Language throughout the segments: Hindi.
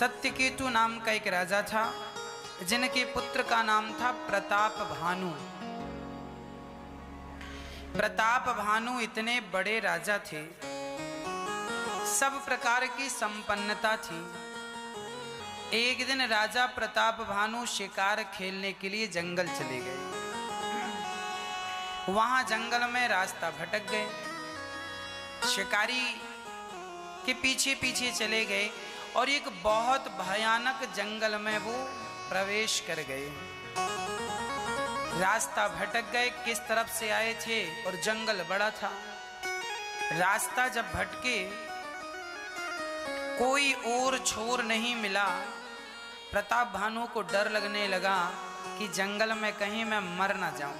सत्यकेतु नाम का एक राजा था, जिनके पुत्र का नाम था प्रताप भानु। प्रताप भानु इतने बड़े राजा थे, सब प्रकार की संपन्नता थी। एक दिन राजा प्रताप भानु शिकार खेलने के लिए जंगल चले गए। वहां जंगल में रास्ता भटक गए, शिकारी के पीछे पीछे चले गए और एक बहुत भयानक जंगल में वो प्रवेश कर गए। रास्ता भटक गए, किस तरफ से आए थे और जंगल बड़ा था। रास्ता जब भटके, कोई और छोर नहीं मिला। प्रताप भानु को डर लगने लगा कि जंगल में कहीं मैं मर ना जाऊं।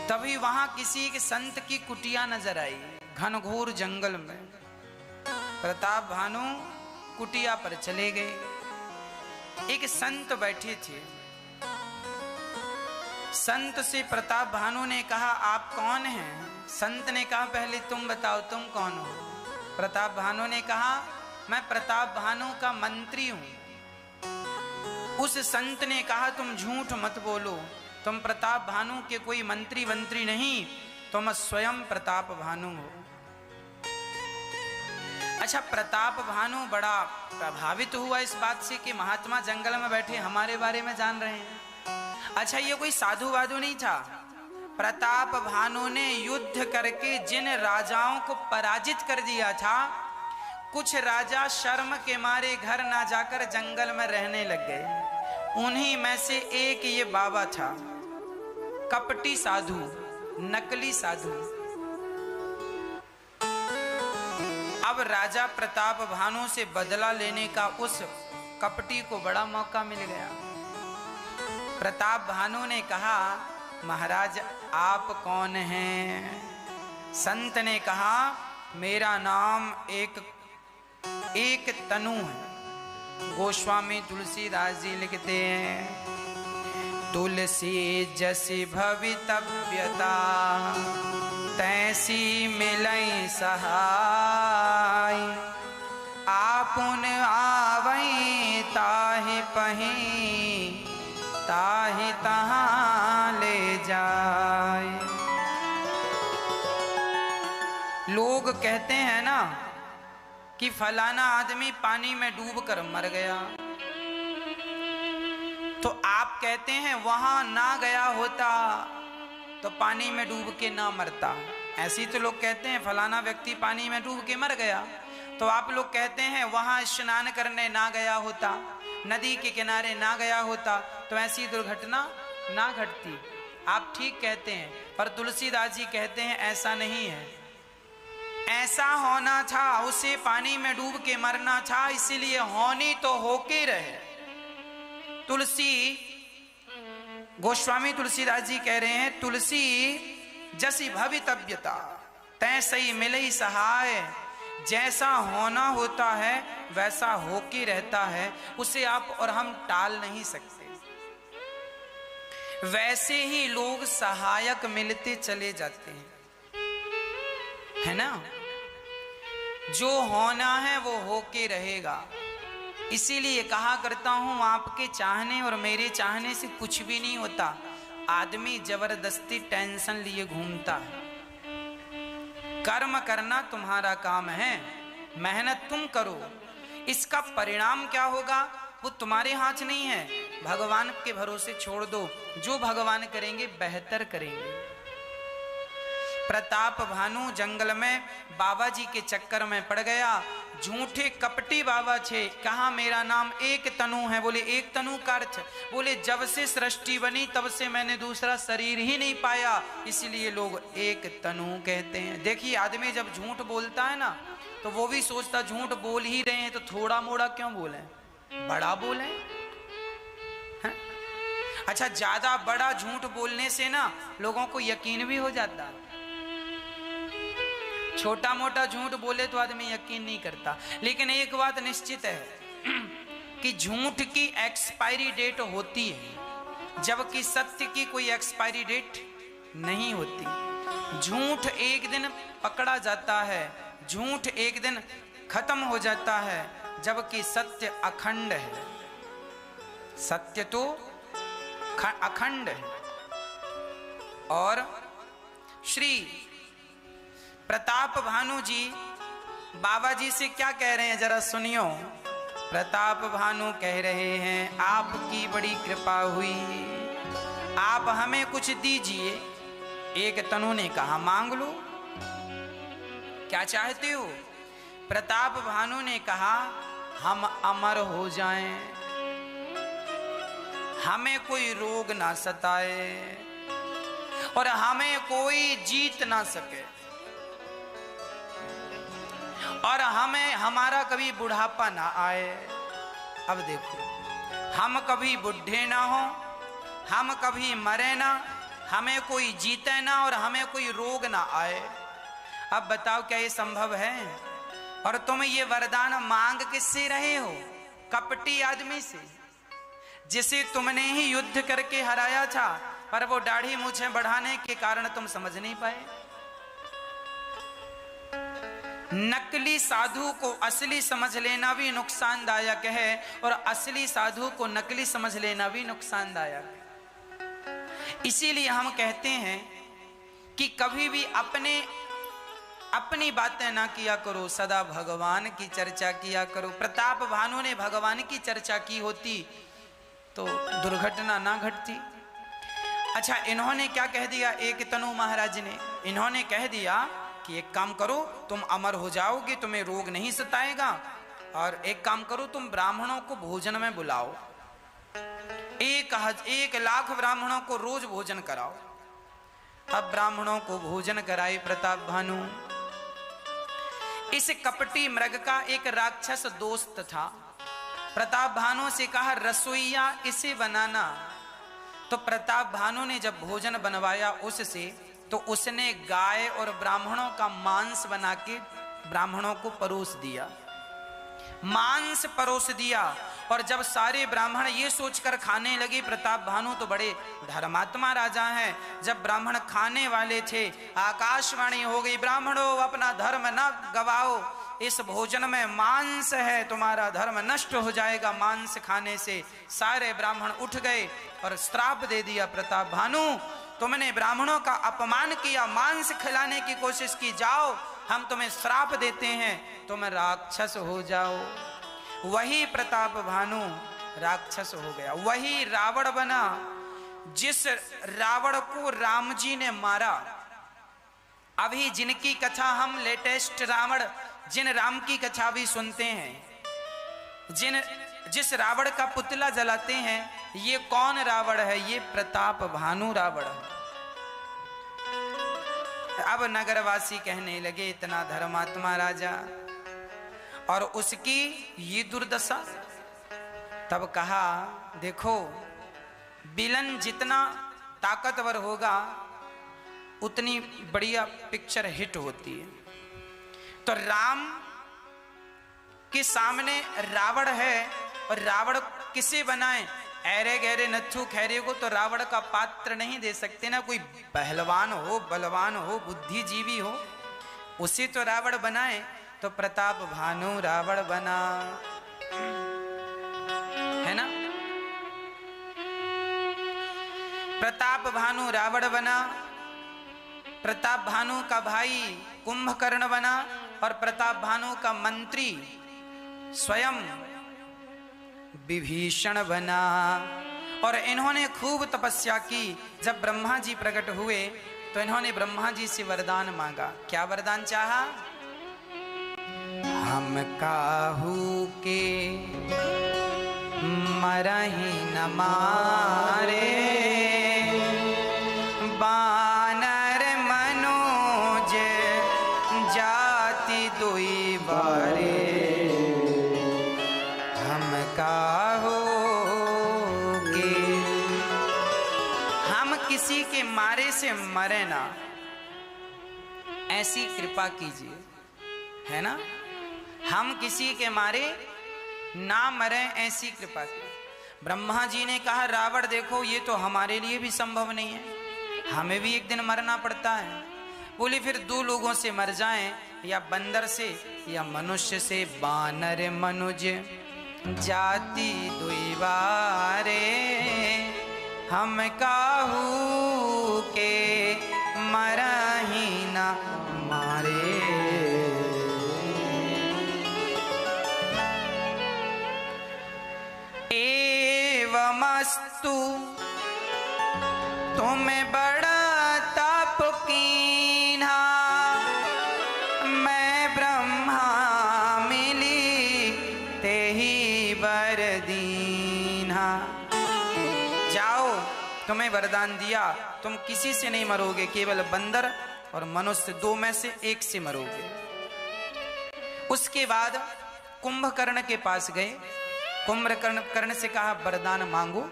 तभी वहां किसी एक संत की कुटिया नजर आई, घनघोर जंगल में। प्रताप भानु कुटिया पर चले गए। एक संत बैठे थे। संत से प्रताप भानु ने कहा, आप कौन हैं? संत ने कहा, पहले तुम बताओ, तुम कौन हो? प्रताप भानु ने कहा, मैं प्रताप भानु का मंत्री हूं। उस संत ने कहा, तुम झूठ मत बोलो, तुम प्रताप भानु के कोई मंत्री वंत्री नहीं, तुम स्वयं प्रताप भानु हो। अच्छा, प्रताप भानु बड़ा प्रभावित हुआ इस बात से कि महात्मा जंगल में बैठे हमारे बारे में जान रहे हैं। अच्छा, ये कोई साधु वाधु नहीं था। प्रताप भानु ने युद्ध करके जिन राजाओं को पराजित कर दिया था, कुछ राजा शर्म के मारे घर ना जाकर जंगल में रहने लग गए। उन्हीं में से एक ये बाबा था, कपटी साधु, नकली साधु। अब राजा प्रताप भानु से बदला लेने का उस कपटी को बड़ा मौका मिल गया। प्रताप भानु ने कहा, महाराज आप कौन हैं? संत ने कहा, मेरा नाम एक तनु है। गोस्वामी तुलसीदास जी लिखते हैं, तुलसी जसी भवितव्यता तैसी मिलई सहाय। आपुन आवई ताहि पही ताहि तहाँ ले जाए। लोग कहते हैं ना कि फलाना आदमी पानी में डूबकर मर गया, तो आप कहते हैं वहां ना गया होता तो पानी में डूब के ना मरता। ऐसी तो लोग कहते हैं, फलाना व्यक्ति पानी में डूब के मर गया, तो आप लोग कहते हैं वहां स्नान करने ना गया होता, नदी के किनारे ना गया होता तो ऐसी दुर्घटना ना घटती। आप ठीक कहते हैं, पर तुलसीदास जी कहते हैं ऐसा नहीं है। ऐसा होना था, उसे पानी में डूब के मरना था, इसीलिए होनी तो होके रहे। तुलसी, गोस्वामी तुलसीदास जी कह रहे हैं, तुलसी जसी भवितव्यता तैसी मिलई सहाय। जैसा होना होता है वैसा होके रहता है, उसे आप और हम टाल नहीं सकते। वैसे ही लोग सहायक मिलते चले जाते हैं, है ना? जो होना है वो होके रहेगा। इसीलिए कहा करता हूं, आपके चाहने और मेरे चाहने से कुछ भी नहीं होता। आदमी जबरदस्ती टेंशन लिए घूमता है। कर्म करना तुम्हारा काम है, मेहनत तुम करो, इसका परिणाम क्या होगा वो तुम्हारे हाथ नहीं है। भगवान के भरोसे छोड़ दो, जो भगवान करेंगे बेहतर करेंगे। प्रताप भानु जंगल में बाबा जी के चक्कर में पड़ गया। झूठे कपटी बाबा थे। कहा, मेरा नाम एक तनु है। बोले एक तनु का अर्थ? बोले जब से सृष्टि बनी तब से मैंने दूसरा शरीर ही नहीं पाया, इसलिए लोग एक तनु कहते हैं। देखिए, आदमी जब झूठ बोलता है ना, तो वो भी सोचता झूठ बोल ही रहे हैं तो थोड़ा मोड़ा क्यों बोले, बड़ा बोले। अच्छा, ज्यादा बड़ा झूठ बोलने से ना लोगों को यकीन भी हो जाता है। छोटा मोटा झूठ बोले तो आदमी यकीन नहीं करता। लेकिन एक बात निश्चित है कि झूठ की एक्सपायरी डेट होती है, जबकि सत्य की कोई एक्सपायरी डेट नहीं होती। झूठ एक दिन पकड़ा जाता है, झूठ एक दिन खत्म हो जाता है, जबकि सत्य अखंड है। सत्य तो अखंड है। और श्री प्रताप भानु जी बाबा जी से क्या कह रहे हैं, जरा सुनियो। प्रताप भानु कह रहे हैं, आपकी बड़ी कृपा हुई, आप हमें कुछ दीजिए। एक तनु ने कहा, मांग लो, क्या चाहते हो? प्रताप भानु ने कहा, हम अमर हो जाएं, हमें कोई रोग ना सताए और हमें कोई जीत ना सके, और हमें हमारा कभी बुढ़ापा ना आए। अब देखो, हम कभी बुढ़े ना हो, हम कभी मरे ना, हमें कोई जीते ना और हमें कोई रोग ना आए। अब बताओ क्या ये संभव है? और तुम ये वरदान मांग किससे रहे हो? कपटी आदमी से, जिसे तुमने ही युद्ध करके हराया था, पर वो दाढ़ी मूछें बढ़ाने के कारण तुम समझ नहीं पाए। नकली साधु को असली समझ लेना भी नुकसानदायक है और असली साधु को नकली समझ लेना भी नुकसानदायक है। इसीलिए हम कहते हैं कि कभी भी अपनी बातें ना किया करो, सदा भगवान की चर्चा किया करो। प्रताप भानु ने भगवान की चर्चा की होती तो दुर्घटना ना घटती। अच्छा, इन्होंने क्या कह दिया? एक तनु महाराज ने इन्होंने कह दिया कि एक काम करो, तुम अमर हो जाओगे, तुम्हें रोग नहीं सताएगा, और एक काम करो, तुम ब्राह्मणों को भोजन में बुलाओ, 1,00,000 ब्राह्मणों को रोज भोजन कराओ। अब ब्राह्मणों को भोजन कराए प्रताप भानु। इस कपटी मृग का एक राक्षस दोस्त था। प्रताप भानु से कहा, रसोईया इसे बनाना। तो प्रताप भानु ने जब भोजन बनवाया उससे, तो उसने गाय और ब्राह्मणों का मांस बना के ब्राह्मणों को परोस दिया, मांस परोस दिया। और जब सारे ब्राह्मण ये सोचकर खाने लगे, प्रताप भानु तो बड़े धर्मात्मा राजा हैं, जब ब्राह्मण खाने वाले थे, आकाशवाणी हो गई, ब्राह्मणों अपना धर्म न गवाओ, इस भोजन में मांस है, तुम्हारा धर्म नष्ट हो जाएगा मांस खाने से। सारे ब्राह्मण उठ गए और श्राप दे दिया, प्रताप भानु तुमने ब्राह्मणों का अपमान किया, मांस खिलाने की कोशिश की, जाओ हम तुम्हें श्राप देते हैं, तुम राक्षस हो जाओ। वही प्रताप भानु राक्षस हो गया, वही रावण बना। जिस रावण को राम जी ने मारा, अभी जिनकी कथा हम लेटेस्ट रावण, जिन राम की कथा भी सुनते हैं, जिस रावण का पुतला जलाते हैं, ये कौन रावण है? ये प्रताप भानु रावण है। अब नगरवासी कहने लगे, इतना धर्मात्मा राजा और उसकी ये दुर्दशा। तब कहा, देखो विलन जितना ताकतवर होगा उतनी बढ़िया पिक्चर हिट होती है। तो राम के सामने रावण है, और रावण किसे बनाए? ऐरे गहरे नथु खैरे को तो रावण का पात्र नहीं दे सकते ना। कोई पहलवान हो, बलवान हो, बुद्धिजीवी हो, उसे तो रावण बनाए। तो प्रताप भानु रावण बना, है ना? प्रताप भानु रावण बना। प्रताप भानु का भाई कुंभकर्ण बना, और प्रताप भानु का मंत्री स्वयं विभीषण बना। और इन्होंने खूब तपस्या की। जब ब्रह्मा जी प्रकट हुए तो इन्होंने ब्रह्मा जी से वरदान मांगा। क्या वरदान चाहा? हम काहू के मरहि न मारे, बानर मनोज जाति दुई बारे, हम काहू के, हम किसी के मारे से मरे ना, ऐसी कृपा कीजिए, है ना? हम किसी के मारे ना मरे, ऐसी कृपा की। ब्रह्मा जी ने कहा, रावण देखो ये तो हमारे लिए भी संभव नहीं है, हमें भी एक दिन मरना पड़ता है। बोले फिर दो लोगों से मर जाएं, या बंदर से या मनुष्य से। बानर मनुज जाति दुई बारे, हम काहू के मरही न मारे। एवमस्तु तुम्हें बड़ा तप कीन्हा, मैं ब्रह्मा मिली तेहि वर दीन्हा। जाओ, तुम्हें वरदान दिया, तुम किसी से नहीं मरोगे, केवल बंदर और मनुष्य दो में से एक से मरोगे। उसके बाद कुंभकर्ण के पास गए। कुंभकर्ण से कहा वरदान मांगो।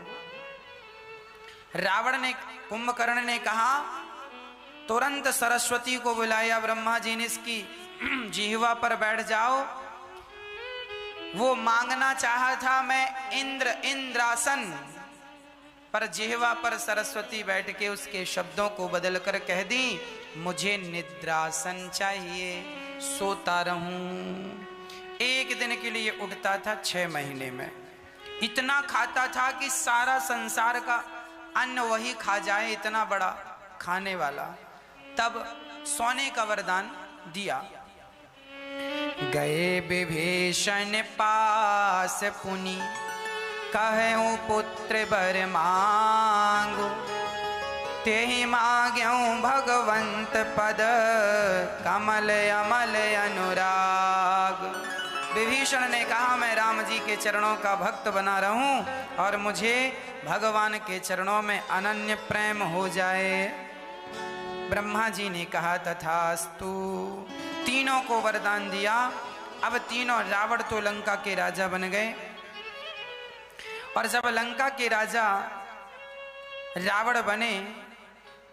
कुंभकर्ण ने कहा, तुरंत सरस्वती को बुलाया ब्रह्मा जी ने, इसकी जिह्वा पर बैठ जाओ। वो मांगना चाहा था मैं इंद्रासन, पर जिह्वा पर सरस्वती बैठ के उसके शब्दों को बदल कर कह दी, मुझे निद्रासन चाहिए, सोता रहूं। एक दिन के लिए उठता था 6 महीने में, इतना खाता था कि सारा संसार का अन्न वही खा जाए, इतना बड़ा खाने वाला। तब सोने का वरदान दिया। गए विभीषण पास पुनि, कहूं पुत्र वर मांगो, तेहि मांग्यों भगवंत पद, कमल अमल अनुराग। विभीषण ने कहा, मैं राम जी के चरणों का भक्त बना रहूं और मुझे भगवान के चरणों में अनन्य प्रेम हो जाए। ब्रह्मा जी ने कहा तथास्तु। तीनों को वरदान दिया। अब तीनों, रावण तो लंका के राजा बन गए, और जब लंका के राजा रावण बने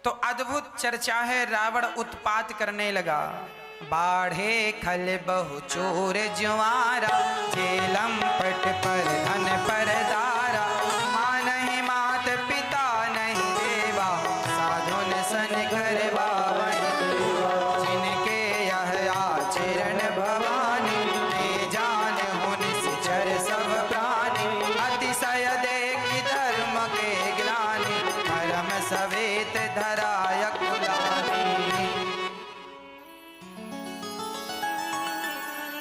तो अद्भुत चर्चा है, रावण उत्पात करने लगा। बाढ़े खल बहु चोर जुआरा, जेलम पट पर धन पर दारा, माँ नहीं मात पिता नहीं देवा, साधुन सन घर बावन, जिनके यह आचरण भवानी, ते जान हुन सिचर सब प्राणी, अतिशय देखी धर्म के ग्लानि, धर्म सवेत धराय कुलानी।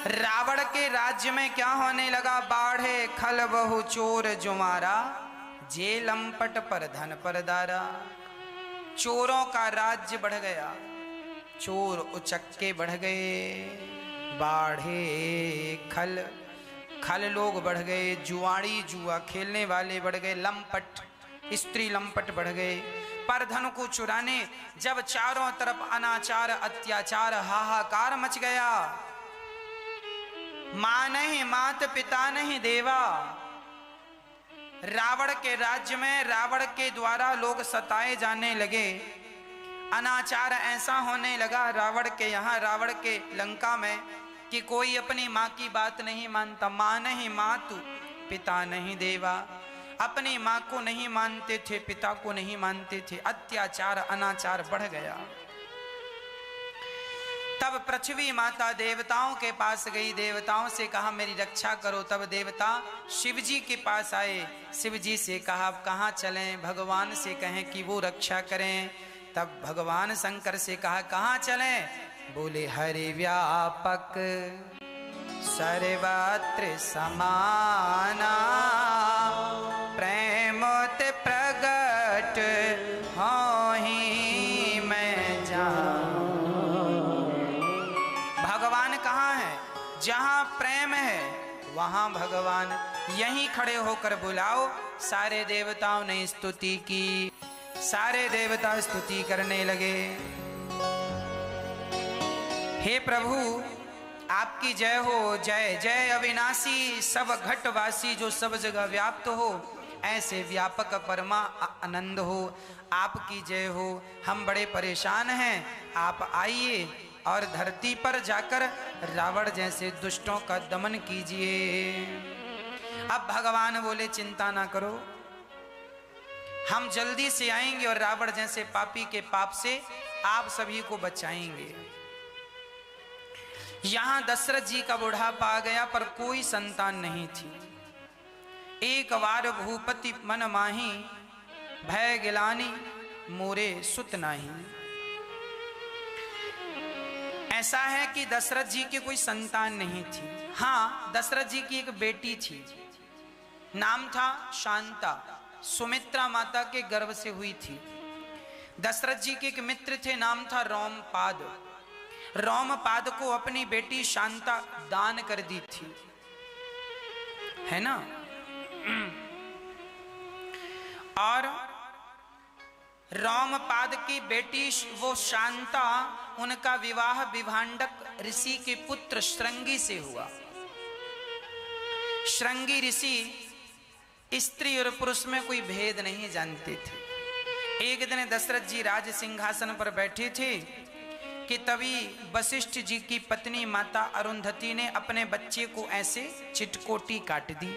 रावण के राज्य में क्या होने लगा? बाढ़े खल बहु चोर जुमारा, जेलम पट पर धन पर दारा। चोरों का राज्य बढ़ गया, चोर उचक्के बढ़ गए। बाढ़े खल, खल लोग बढ़ गए, जुआड़ी जुआ खेलने वाले बढ़ गए, लंपट स्त्री लंपट बढ़ गए। पर धन को चुराने जब चारों तरफ अनाचार अत्याचार हाहाकार मच गया, मां नहीं मात पिता नहीं देवा। रावण के राज्य में रावण के द्वारा लोग सताए जाने लगे, अनाचार ऐसा होने लगा रावण के यहाँ, रावण के लंका में, कि कोई अपनी माँ की बात नहीं मानता। माँ नहीं मातु पिता नहीं देवा, अपनी माँ को नहीं मानते थे, पिता को नहीं मानते थे। अत्याचार अनाचार बढ़ गया। तब पृथ्वी माता देवताओं के पास गई, देवताओं से कहा मेरी रक्षा करो। तब देवता शिव जी के पास आए, शिव जी से कहा कहाँ चलें? भगवान से कहें कि वो रक्षा करें। तब भगवान शंकर से कहा कहाँ चलें? बोले हरि व्यापक सर्वत्र समाना, प्रेमोत प्रगट होहि मैं जाऊं। भगवान कहाँ है? जहाँ प्रेम है वहाँ भगवान। यहीं खड़े होकर बुलाओ। सारे देवताओं ने स्तुति की, सारे देवता स्तुति करने लगे। हे प्रभु आपकी जय हो, जय जय अविनाशी, सब घटवासी जो सब जगह व्याप्त हो, ऐसे व्यापक परमा आनंद हो, आपकी जय हो। हम बड़े परेशान हैं, आप आइए और धरती पर जाकर रावण जैसे दुष्टों का दमन कीजिए। अब भगवान बोले चिंता ना करो, हम जल्दी से आएंगे और रावण जैसे पापी के पाप से आप सभी को बचाएंगे। यहां दशरथ जी का बुढ़ापा आ गया पर कोई संतान नहीं थी। एक बार भूपति मन माही, भय गिलानी मोरे सुत नाही। ऐसा है कि दशरथ जी की कोई संतान नहीं थी। हाँ, दशरथ जी की एक बेटी थी, नाम था शांता, सुमित्रा माता के गर्भ से हुई थी। दशरथ जी के एक मित्र थे, नाम था रोमपाद। रोमपाद को अपनी बेटी शांता दान कर दी थी, है ना। और रोमपाद की बेटी वो शांता, उनका विवाह विभांडक ऋषि के पुत्र श्रृंगी से हुआ। श्रृंगी ऋषि स्त्री और पुरुष में कोई भेद नहीं जानते थे। एक दिन दशरथ जी राज सिंहासन पर बैठे थे कि तभी वशिष्ठ जी की पत्नी माता अरुंधति ने अपने बच्चे को ऐसे चिटकोटी काट दी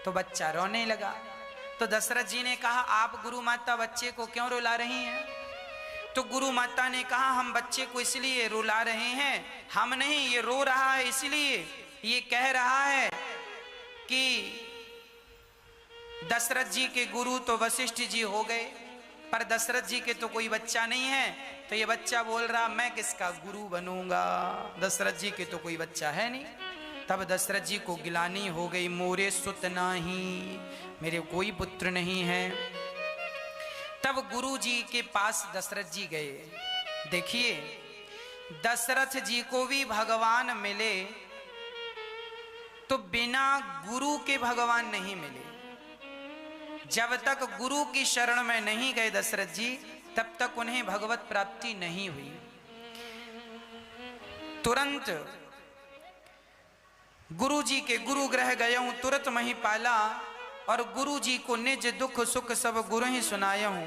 तो बच्चा रोने लगा। तो दशरथ जी ने कहा, आप गुरु माता बच्चे को क्यों रुला रही हैं? तो गुरु माता ने कहा, हम बच्चे को इसलिए रुला रहे हैं, हम नहीं, ये रो रहा है इसलिए, ये कह रहा है कि दशरथ जी के गुरु तो वशिष्ठ जी हो गए, पर दशरथ जी के तो कोई बच्चा नहीं है। तो ये बच्चा बोल रहा, मैं किसका गुरु बनूंगा, दशरथ जी के तो कोई बच्चा है नहीं। तब दशरथ जी को गिलानी हो गई, मोरे सुत नाही, मेरे कोई पुत्र नहीं है। तब गुरु जी के पास दशरथ जी गए। देखिए, दशरथ जी को भी भगवान मिले तो बिना गुरु के भगवान नहीं मिले। जब तक गुरु की शरण में नहीं गए दशरथ जी, तब तक उन्हें भगवत प्राप्ति नहीं हुई। तुरंत गुरु जी के गुरु ग्रह गया हूं, तुरंत मही पाला, और गुरु जी को निज दुख सुख सब गुरु ही सुनाया हूं।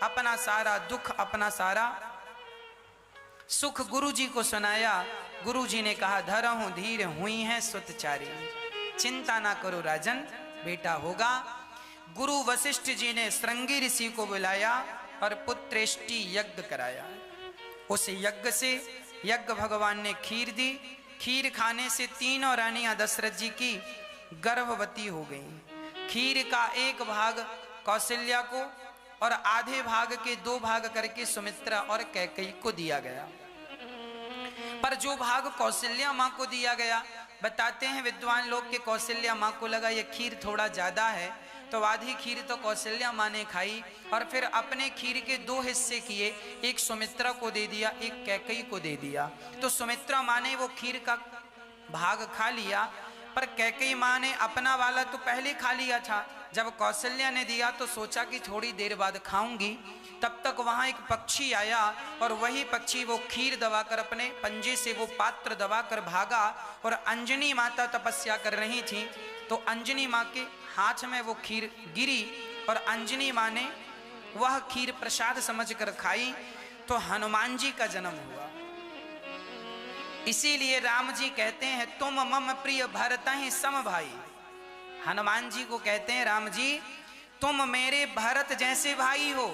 अपना सारा दुख, अपना सारा सुख गुरु जी को सुनाया। गुरु जी ने कहा, धरहूं धीर हुई है सुतचारी, चिंता ना करो राजन, बेटा होगा। गुरु वशिष्ठ जी ने श्रृंगी ऋषि को बुलाया और पुत्रेष्टि यज्ञ कराया। उस यज्ञ से यज्ञ भगवान ने खीर दी। खीर खाने से तीनों रानियां दशरथ जी की गर्भवती हो गईं। खीर का एक भाग कौशल्या को और आधे भाग के 2 भाग करके सुमित्रा और कैकेयी को दिया गया। पर जो भाग कौशल्या माँ को दिया गया, बताते हैं विद्वान लोग के कौशल्या माँ को लगा ये खीर थोड़ा ज्यादा है, तो आधी खीर तो कौशल्या माँ ने खाई और फिर अपने खीर के 2 हिस्से किए, एक सुमित्रा को दे दिया, एक कैकेयी को दे दिया। तो सुमित्रा माँ ने वो खीर का भाग खा लिया, पर कैकेयी माँ ने अपना वाला तो पहले खा लिया था। जब कौशल्या ने दिया तो सोचा कि थोड़ी देर बाद खाऊंगी। तब तक वहां एक पक्षी आया और वही पक्षी वो खीर दबाकर अपने पंजे से वो पात्र दबाकर भागा, और अंजनी माता तपस्या कर रही थी। तो अंजनी माँ के हाथ में वो खीर गिरी और अंजनी माँ ने वह खीर प्रसाद समझकर खाई, तो हनुमान जी का जन्म हुआ। इसीलिए राम जी कहते हैं, तुम मम प्रिय भरत ही सम भाई। हनुमान जी को कहते हैं, राम जी तुम मेरे भरत जैसे भाई हो,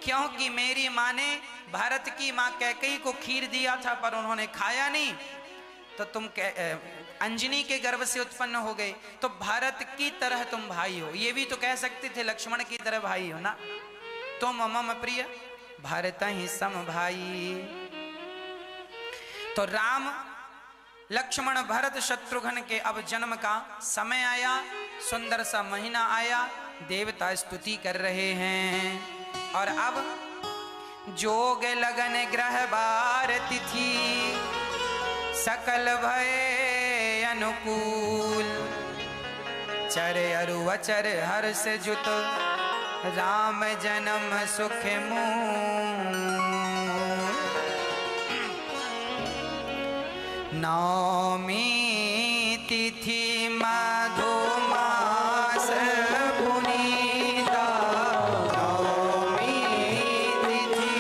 क्योंकि मेरी माँ ने भरत की माँ कैकेयी को खीर दिया था पर उन्होंने खाया नहीं, तो तुम अंजनी के गर्भ से उत्पन्न हो गए, तो भरत की तरह तुम भाई हो। ये भी तो कह सकते थे लक्ष्मण की तरह भाई हो ना। तुम मम प्रिय भरत ही सम भाई। तो राम लक्ष्मण भरत शत्रुघ्न के अब जन्म का समय आया, सुंदर सा महीना आया, देवता स्तुति कर रहे हैं। और अब जोग लगन ग्रह बार तिथि, सकल भय अनुकूल, चर अरु अचर हर्ष जुत, राम जन्म सुख मूल। नवमी तिथि मधुमास पुनीता, नवमी तिथि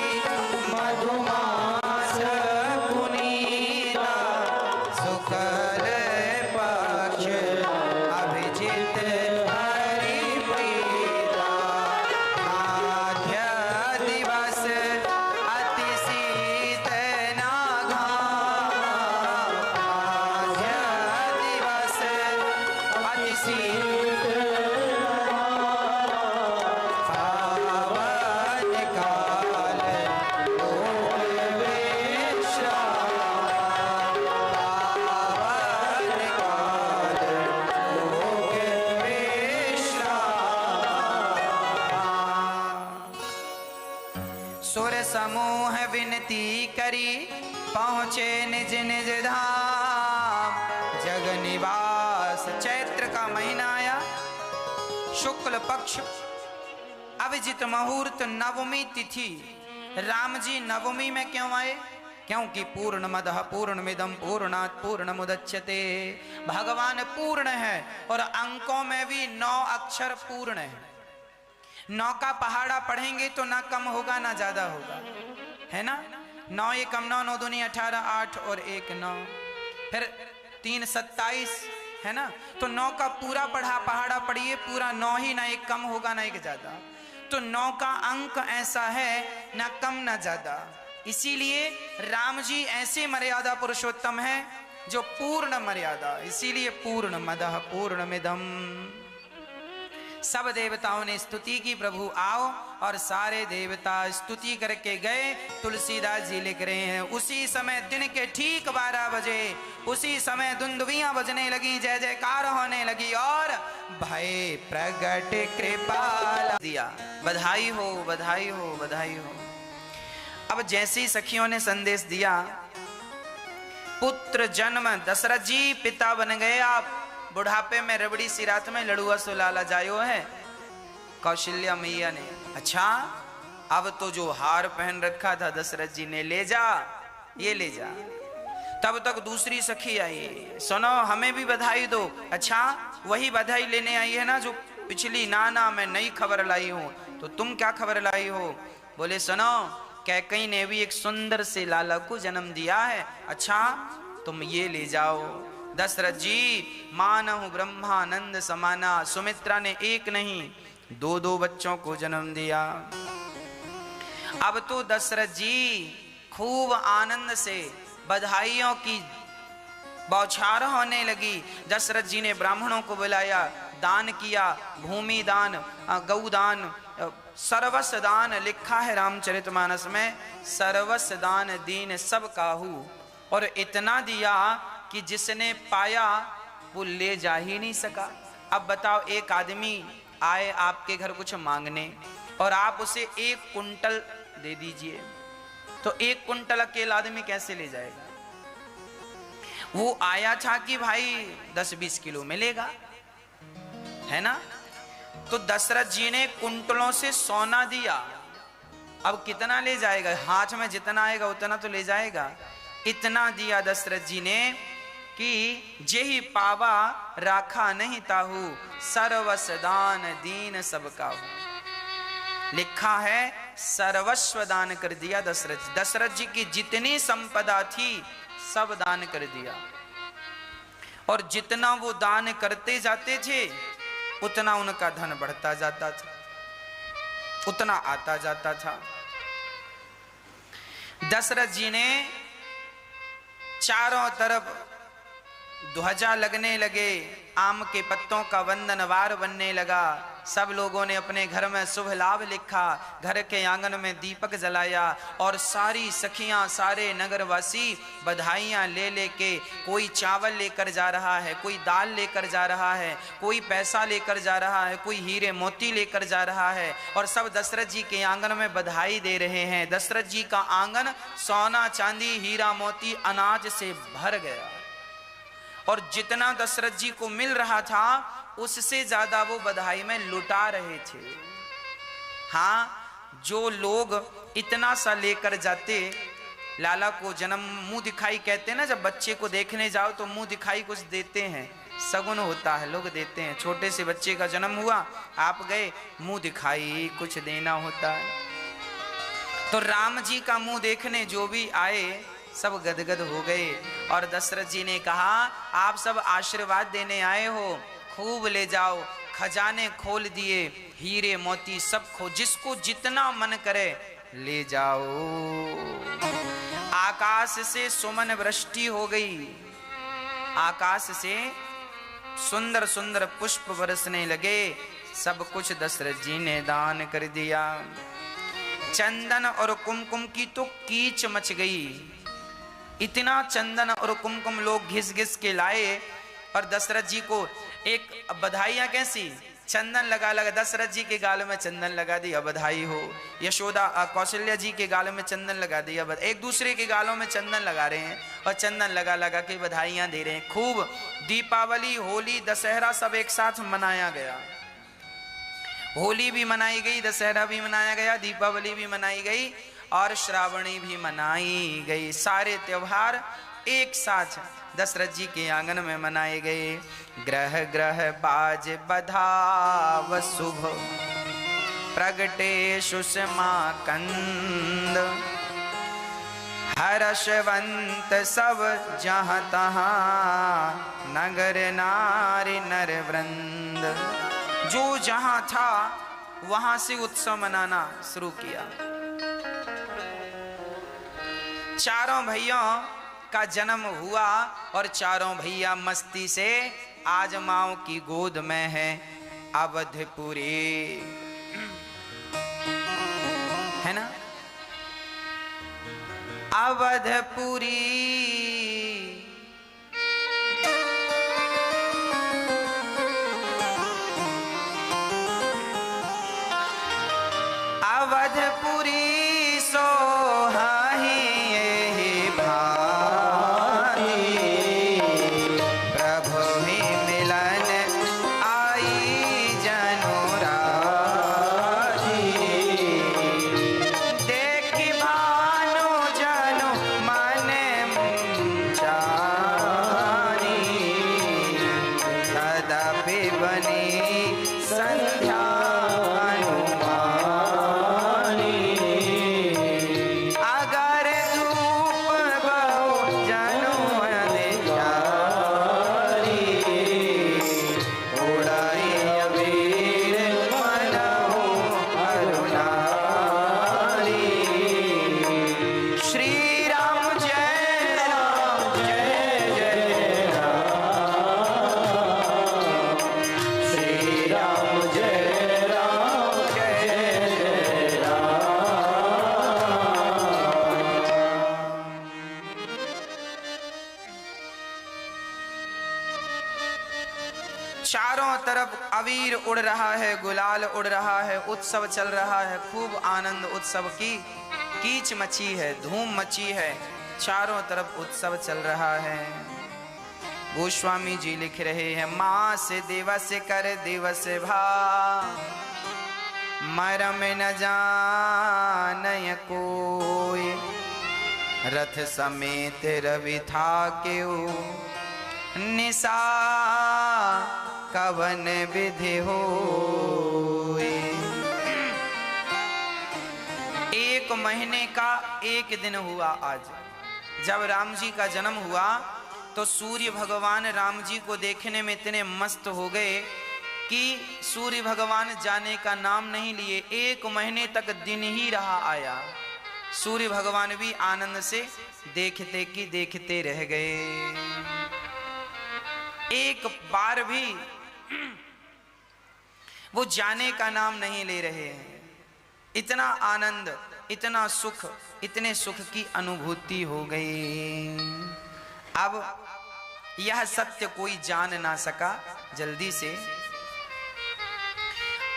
मधुमास पुनीता, शुक्ल पक्ष अभिजित हरिप्रीता, आद्य दिवस अति समूह विनती करी पहुँचे निज निज धाम। जग निवास चैत्र का महीना आया, शुक्ल पक्ष अभिजित मुहूर्त नवमी तिथि। राम जी नवमी में क्यों आए? क्योंकि पूर्णमदः पूर्णमिदं पूर्णात् पूर्णमुदच्यते। भगवान पूर्ण है और अंकों में भी 9 अक्षर पूर्ण है। 9 का पहाड़ा पढ़ेंगे तो ना कम होगा ना ज्यादा होगा, है ना। 9 एक कम 9, 9 दूनी 18, 8 और 1 9, फिर 3 27, है ना। तो 9 का पूरा पहाड़ा पढ़िए, पूरा 9 ही, ना एक कम होगा ना एक ज्यादा। तो 9 का अंक ऐसा है, ना कम ना ज्यादा। इसीलिए राम जी ऐसे मर्यादा पुरुषोत्तम है जो पूर्ण मर्यादा, इसीलिए पूर्ण मदः पूर्णमिदम्। सब देवताओं ने स्तुति की, प्रभु आओ, और सारे देवता स्तुति करके गए। तुलसीदास जी लिख रहे हैं, उसी समय दिन के ठीक 12 बजे उसी समय दुंदुभियां बजने लगी, जय जयकार होने लगी, और भय प्रगट कृपाल दिया। बधाई हो बधाई हो बधाई हो। अब जैसी सखियों ने संदेश दिया, पुत्र जन्म, दशरथ जी पिता बन गए आप। बुढ़ापे में रबड़ी सी रात में लड़ुआ सुलाला जायो है कौशल्या मैया ने। अच्छा, अब तो जो हार पहन रखा था दशरथ जी ने, ले जा, ये ले जा। तब तक दूसरी सखी आई, सुनो हमें भी बधाई दो। अच्छा, वही बधाई लेने आई है ना जो पिछली? ना मैं नई खबर लाई हूं। तो तुम क्या खबर लाई हो? बोले सुनो, कैकई ने भी एक सुंदर से लाला को जन्म दिया है। अच्छा, तुम ये ले जाओ। दशरथ जी मानहु ब्रह्मानंद समाना। सुमित्रा ने एक नहीं 2 बच्चों को जन्म दिया। अब तो दशरथ जी खूब आनंद से बधाइयों की बौछार होने लगी। दशरथ जी ने ब्राह्मणों को बुलाया, दान किया, भूमि दान, गौ दान, सर्वस्व दान। लिखा है रामचरितमानस में, सर्वस्व दान दीन सब काहू। और इतना दिया कि जिसने पाया वो ले जा ही नहीं सका। अब बताओ, एक आदमी आए आपके घर कुछ मांगने और आप उसे 1 कुंटल दे दीजिए, तो 1 कुंटल अकेला आदमी कैसे ले जाएगा? वो आया था कि भाई 10-20 किलो मिलेगा, है ना। तो दशरथ जी ने कुंटलों से सोना दिया। अब कितना ले जाएगा? हाथ में जितना आएगा उतना तो ले जाएगा। इतना दिया दशरथ जी ने कि जेहि पावा राखा नहीं ताहू, सर्वस्व दान दीन सब काहू। लिखा है सर्वस्व दान कर दिया दशरथ। दशरथ जी की जितनी संपदा थी सब दान कर दिया, और जितना वो दान करते जाते थे उतना उनका धन बढ़ता जाता था, उतना आता जाता था। दशरथ जी ने चारों तरफ ध्वजा लगने लगे, आम के पत्तों का वंदनवार बनने लगा। सब लोगों ने अपने घर में शुभ लाभ लिखा, घर के आंगन में दीपक जलाया, और सारी सखियां, सारे नगरवासी बधाइयां ले लेके, कोई चावल लेकर जा रहा है, कोई दाल लेकर जा रहा है, कोई पैसा लेकर जा रहा है, कोई हीरे मोती लेकर जा रहा है, और सब दशरथ जी के आंगन में बधाई दे रहे हैं। दशरथ जी का आंगन सोना चांदी हीरा मोती अनाज से भर गया, और जितना दशरथ जी को मिल रहा था उससे ज्यादा वो बधाई में लुटा रहे थे। हाँ, जो लोग इतना सा लेकर जाते, लाला को जन्म मुंह दिखाई कहते हैं ना, जब बच्चे को देखने जाओ तो मुंह दिखाई कुछ देते हैं, सगुन होता है, लोग देते हैं। छोटे से बच्चे का जन्म हुआ, आप गए, मुंह दिखाई कुछ देना होता है। तो राम जी का मुंह देखने जो भी आए सब गदगद हो गए, और दशरथ जी ने कहा आप सब आशीर्वाद देने आए हो, खूब ले जाओ। खजाने खोल दिए, हीरे मोती सब खो, जिसको जितना मन करे ले जाओ। आकाश से सुमन वृष्टि हो गई, आकाश से सुंदर सुंदर पुष्प बरसने लगे। सब कुछ दशरथ जी ने दान कर दिया। चंदन और कुमकुम की तो कीच मच गई। इतना चंदन और कुमकुम लोग घिस घिस के लाए और दशरथ जी को एक बधाइयां कैसी, चंदन लगा लगा, दशरथ जी के गाल में चंदन लगा दिया, बधाई हो। यशोदा कौशल्या जी के गालों में चंदन लगा दिया, एक दूसरे के गालों में चंदन लगा रहे हैं और चंदन लगा लगा के बधाइयां दे रहे हैं। खूब दीपावली, होली, दशहरा सब एक साथ मनाया गया। होली भी मनाई गई, दशहरा भी मनाया गया, दीपावली भी मनाई गई और श्रावणी भी मनाई गई। सारे त्योहार एक साथ दशरथ जी के आंगन में मनाए गए। ग्रह ग्रह बाज बधाव शुभ, प्रगटे सुषमा कंद, हर्षवंत सब जहाँ तहाँ, नगर नारी नर वृंद। जो जहां था वहां से उत्सव मनाना शुरू किया। चारों भैया का जन्म हुआ और चारों भैया मस्ती से आज माओ की गोद में है अवधपुरी, है ना, अवधपुरी। अवधपुरी सोहाही अबीर उड़ रहा है, गुलाल उड़ रहा है, उत्सव चल रहा है, खूब आनंद उत्सव की कीच मची है, धूम मची है, चारों तरफ उत्सव चल रहा है। गोस्वामी जी लिख रहे हैं, माँ से दिवस कर दिवस भा, मरम न जानय कोई, रथ समेत रवि था क्यों, निशा कवन विधि हो। एक महीने का एक दिन हुआ आज। जब राम जी का जन्म हुआ तो सूर्य भगवान राम जी को देखने में इतने मस्त हो गए कि सूर्य भगवान जाने का नाम नहीं लिए। एक महीने तक दिन ही रहा आया। सूर्य भगवान भी आनंद से देखते कि देखते रह गए। एक बार भी वो जाने का नाम नहीं ले रहे हैं। इतना आनंद, इतना सुख, इतने सुख की अनुभूति हो गई। अब यह सत्य कोई जान ना सका जल्दी से।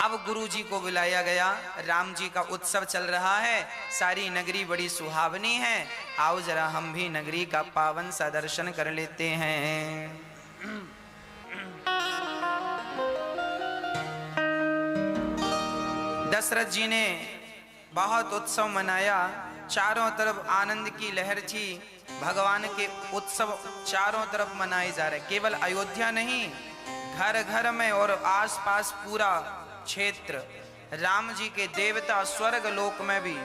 अब गुरु जी को बुलाया गया। राम जी का उत्सव चल रहा है, सारी नगरी बड़ी सुहावनी है, आओ जरा हम भी नगरी का पावन सा दर्शन कर लेते हैं। दशरथ जी ने बहुत उत्सव मनाया, चारों तरफ आनंद की लहर थी। भगवान के उत्सव चारों तरफ मनाए जा रहे। केवल अयोध्या नहीं, घर घर में और आसपास पूरा क्षेत्र, राम जी के देवता स्वर्ग लोक में भी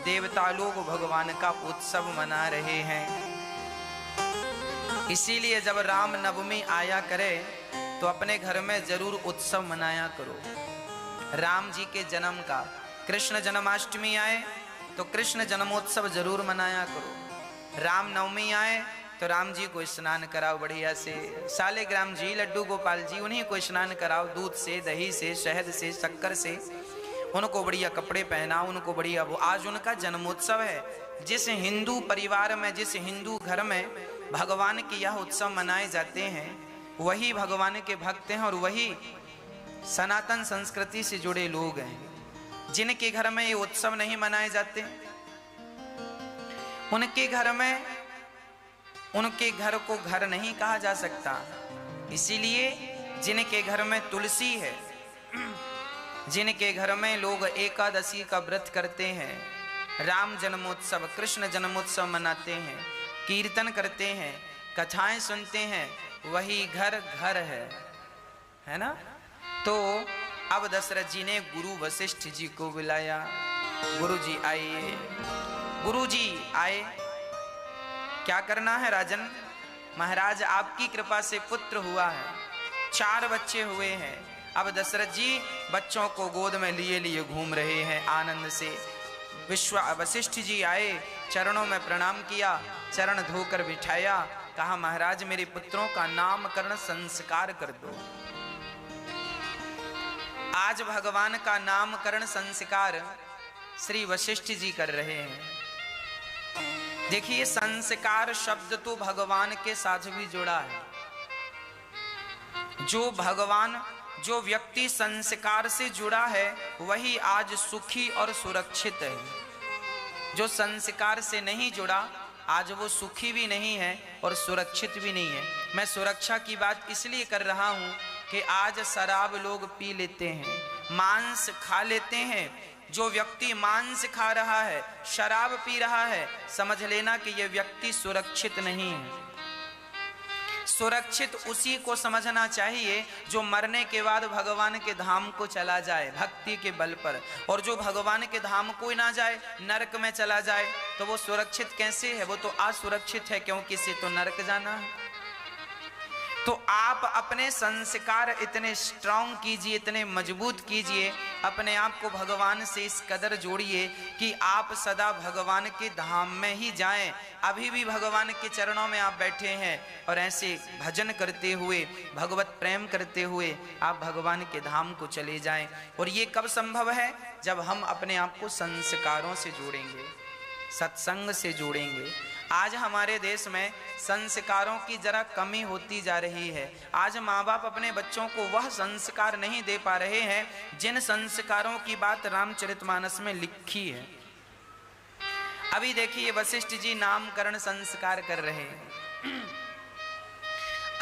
देवता लोग भगवान का उत्सव मना रहे हैं। इसीलिए जब राम नवमी आया करे तो अपने घर में जरूर उत्सव मनाया करो। राम जी के जन्म का, कृष्ण जन्माष्टमी आए तो कृष्ण जन्मोत्सव जरूर मनाया करो। राम नवमी आए तो राम जी को स्नान कराओ बढ़िया से, शालिग्राम जी, लड्डू गोपाल जी, उन्हीं को स्नान कराओ दूध से, दही से, शहद से, शक्कर से, उनको बढ़िया कपड़े पहनाओ, उनको बढ़िया। वो आज उनका जन्मोत्सव है। जिस हिंदू परिवार में, जिस हिंदू घर में भगवान के यह उत्सव मनाए जाते हैं, वही भगवान के भक्त हैं और वही सनातन संस्कृति से जुड़े लोग हैं। जिनके घर में ये उत्सव नहीं मनाए जाते, उनके घर में, उनके घर को घर नहीं कहा जा सकता। इसीलिए जिनके घर में तुलसी है, जिनके घर में लोग एकादशी का व्रत करते हैं, राम जन्मोत्सव, कृष्ण जन्मोत्सव मनाते हैं, कीर्तन करते हैं, कथाएं सुनते हैं, वही घर घर है ना। तो अब दशरथ जी ने गुरु वशिष्ठ जी को बुलाया। गुरु जी आइए, गुरु जी आए। क्या करना है राजन? महाराज आपकी कृपा से पुत्र हुआ है, 4 बच्चे हुए हैं। अब दशरथ जी बच्चों को गोद में लिए लिए घूम रहे हैं आनंद से। वशिष्ठ जी आए, चरणों में प्रणाम किया, चरण धोकर बिठाया, कहा महाराज मेरे पुत्रों का नामकरण संस्कार कर दो। आज भगवान का नामकरण संस्कार श्री वशिष्ठ जी कर रहे हैं। देखिए, संस्कार शब्द तो भगवान के साथ भी जुड़ा है। जो भगवान, जो व्यक्ति संस्कार से जुड़ा है, वही आज सुखी और सुरक्षित है। जो संस्कार से नहीं जुड़ा, आज वो सुखी भी नहीं है और सुरक्षित भी नहीं है। मैं सुरक्षा की बात इसलिए कर रहा हूं कि आज शराब लोग पी लेते हैं, मांस खा लेते हैं। जो व्यक्ति मांस खा रहा है, शराब पी रहा है, समझ लेना कि यह व्यक्ति सुरक्षित नहीं है। सुरक्षित उसी को समझना चाहिए जो मरने के बाद भगवान के धाम को चला जाए भक्ति के बल पर, और जो भगवान के धाम को ना जाए, नरक में चला जाए, तो वो सुरक्षित कैसे है? वो तो असुरक्षित है, क्योंकि इसे तो नरक जाना है। तो आप अपने संस्कार इतने स्ट्रांग कीजिए, इतने मजबूत कीजिए, अपने आप को भगवान से इस कदर जोड़िए कि आप सदा भगवान के धाम में ही जाएं। अभी भी भगवान के चरणों में आप बैठे हैं और ऐसे भजन करते हुए, भगवत प्रेम करते हुए आप भगवान के धाम को चले जाएं। और ये कब संभव है? जब हम अपने आप को संस्कारों से जोड़ेंगे, सत्संग से जोड़ेंगे। आज हमारे देश में संस्कारों की जरा कमी होती जा रही है। आज माँ बाप अपने बच्चों को वह संस्कार नहीं दे पा रहे हैं जिन संस्कारों की बात रामचरितमानस में लिखी है। अभी देखिए, वशिष्ठ जी नामकरण संस्कार कर रहे हैं।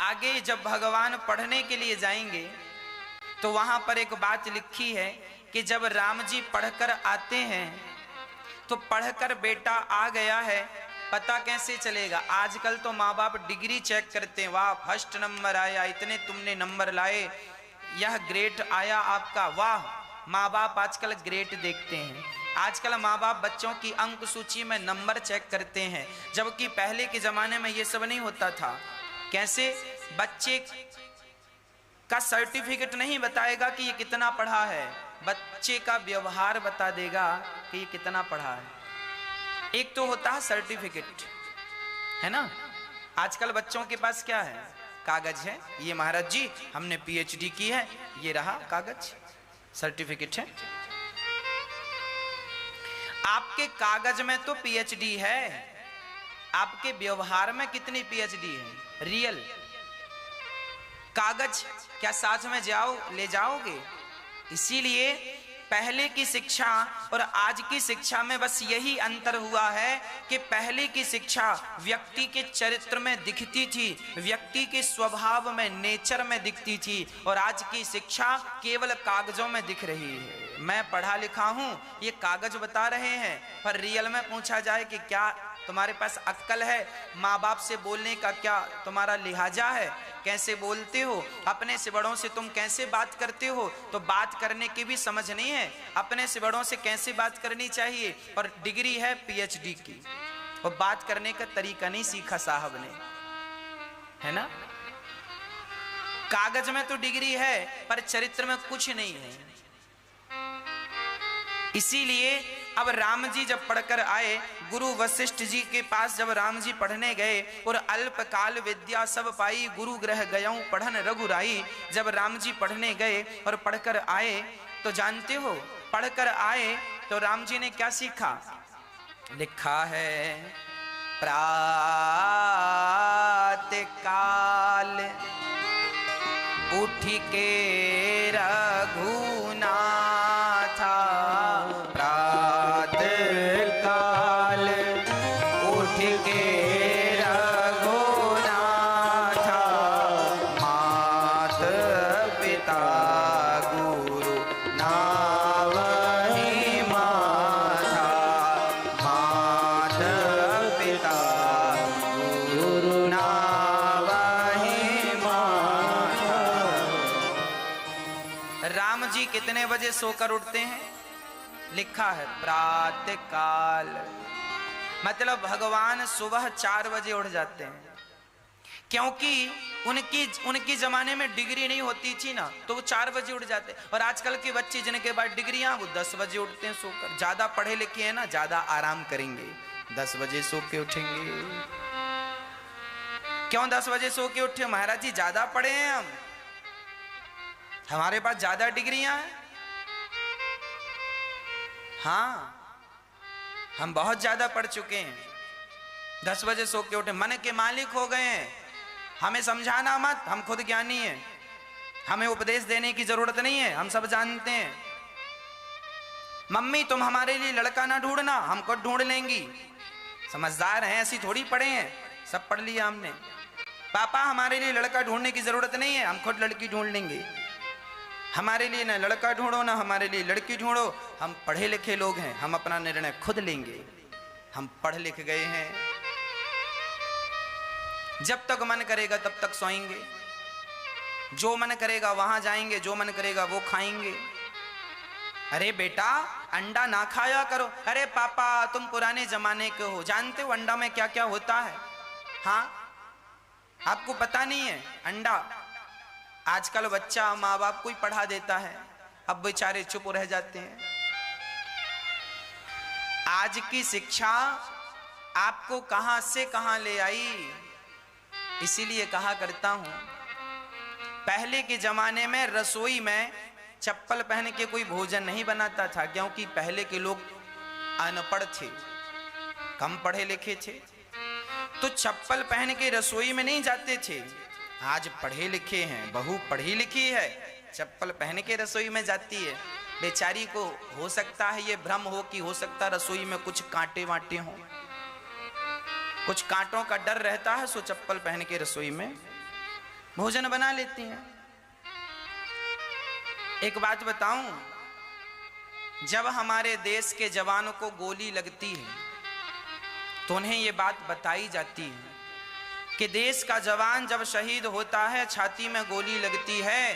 आगे जब भगवान पढ़ने के लिए जाएंगे तो वहां पर एक बात लिखी है कि जब राम जी पढ़कर आते हैं तो पढ़कर बेटा आ गया है, पता कैसे चलेगा? आजकल तो माँ बाप डिग्री चेक करते हैं, वाह फर्स्ट नंबर आया, इतने तुमने नंबर लाए, यह ग्रेड आया आपका, वाह। माँ बाप आजकल ग्रेड देखते हैं। आजकल माँ बाप बच्चों की अंक सूची में नंबर चेक करते हैं, जबकि पहले के जमाने में ये सब नहीं होता था। कैसे? बच्चे का सर्टिफिकेट नहीं बताएगा कि ये कितना पढ़ा है, बच्चे का व्यवहार बता देगा कि ये कितना पढ़ा है। एक तो होता है सर्टिफिकेट, है ना। आजकल बच्चों के पास क्या है? कागज है, ये महाराज जी हमने पीएचडी की है, ये रहा कागज, सर्टिफिकेट है। आपके कागज में तो पीएचडी है, आपके व्यवहार में कितनी पीएचडी है? रियल कागज क्या साथ में ले जाओगे? इसीलिए पहले की शिक्षा और आज की शिक्षा में बस यही अंतर हुआ है कि पहले की शिक्षा व्यक्ति के चरित्र में दिखती थी, व्यक्ति के स्वभाव में, नेचर में दिखती थी, और आज की शिक्षा केवल कागजों में दिख रही है। मैं पढ़ा लिखा हूं, ये कागज बता रहे हैं, पर रियल में पूछा जाए कि क्या तुम्हारे पास अक्ल है? माँ बाप से बोलने का क्या तुम्हारा लिहाजा है? कैसे बोलते हो? अपने से बड़ों से तुम कैसे बात करते हो? तो बात करने की भी समझ नहीं है, अपने से बड़ों से कैसे बात करनी चाहिए। और डिग्री है पीएचडी की, और बात करने का तरीका नहीं सीखा साहब ने, है ना। कागज में तो डिग्री है पर चरित्र में कुछ नहीं है। इसीलिए अब राम जी जब पढ़कर आए, गुरु वशिष्ठ जी के पास जब राम जी पढ़ने गए, और अल्पकाल विद्या सब पाई, गुरु ग्रह गयऊं पढ़न रघुराई। जब राम जी पढ़ने गए और पढ़कर आए, तो जानते हो पढ़कर आए तो राम जी ने क्या सीखा? लिखा है प्रातः काल उठ के रघुनाथा, प्रातः काल उठ के रघुनाथा, मात पिता गुरु नावहि माथा, मात पिता गुरु नावहि माथा। राम जी कितने बजे सोकर उठते हैं? लिखा है प्रातः काल, मतलब भगवान सुबह 4 बजे उठ जाते हैं। क्योंकि उनकी जमाने में डिग्री नहीं होती थी ना, तो वो 4 बजे उठ जाते। और आजकल के बच्चे जिनके बाद डिग्रियां, वो 10 बजे उठते हैं सोकर। ज्यादा पढ़े लिखे हैं ना, ज्यादा आराम करेंगे, 10 बजे सो के उठेंगे। क्यों 10 बजे सो के उठे? महाराज जी ज्यादा पढ़े हैं, हमारे पास ज्यादा डिग्रियां हैं। हाँ, हम बहुत ज्यादा पढ़ चुके हैं। 10 बजे सो के उठे, मन के मालिक हो गए हैं। हमें समझाना मत, हम खुद ज्ञानी हैं, हमें उपदेश देने की जरूरत नहीं है, हम सब जानते हैं। मम्मी तुम हमारे लिए लड़का ना ढूंढना, हम खुद ढूंढ लेंगी, समझदार हैं, ऐसी थोड़ी पढ़े हैं, सब पढ़ लिया हमने। पापा हमारे लिए लड़का ढूंढने की जरूरत नहीं है, हम खुद लड़की ढूंढ लेंगे। हमारे लिए ना लड़का ढूंढो ना हमारे लिए लड़की ढूंढो, हम पढ़े लिखे लोग हैं, हम अपना निर्णय खुद लेंगे, हम पढ़ लिख गए हैं। जब तक मन करेगा तब तक सोएंगे, जो मन करेगा वहां जाएंगे, जो मन करेगा वो खाएंगे। अरे बेटा अंडा ना खाया करो। अरे पापा तुम पुराने जमाने के हो, जानते हो अंडा में क्या क्या होता है? हाँ, आपको पता नहीं है? अंडा आजकल बच्चा माँ बाप को ही पढ़ा देता है, अब बेचारे चुप रह जाते हैं। आज की शिक्षा आपको कहां से कहां ले आई। इसीलिए कहा करता हूं, पहले के जमाने में रसोई में चप्पल पहन के कोई भोजन नहीं बनाता था, क्योंकि पहले के लोग अनपढ़ थे, कम पढ़े लिखे थे, तो चप्पल पहन के रसोई में नहीं जाते थे। आज पढ़े लिखे हैं, बहू पढ़ी लिखी है, चप्पल पहन के रसोई में जाती है। बेचारी को हो सकता है ये भ्रम हो कि हो सकता रसोई में कुछ कांटे वाटे हों, कुछ कांटों का डर रहता है, सो चप्पल पहन के रसोई में भोजन बना लेती हैं। एक बात बताऊं, जब हमारे देश के जवानों को गोली लगती है तो उन्हें ये बात बताई जाती है कि देश का जवान जब शहीद होता है, छाती में गोली लगती है,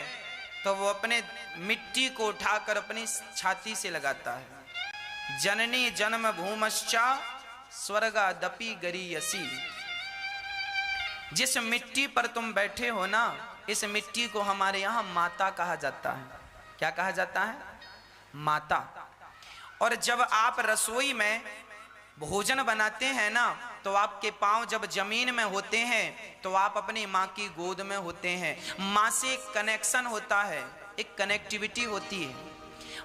तो वो अपने मिट्टी को उठाकर अपनी छाती से लगाता है। जननी जन्म भूमश्चा स्वर्गादपि गरीयसी। जिस मिट्टी पर तुम बैठे हो ना, इस मिट्टी को हमारे यहाँ माता कहा जाता है। क्या कहा जाता है? माता। और जब आप रसोई में भोजन बनाते हैं ना, तो आपके पांव जब जमीन में होते हैं तो आप अपनी माँ की गोद में होते हैं। माँ से एक कनेक्शन होता है, एक कनेक्टिविटी होती है।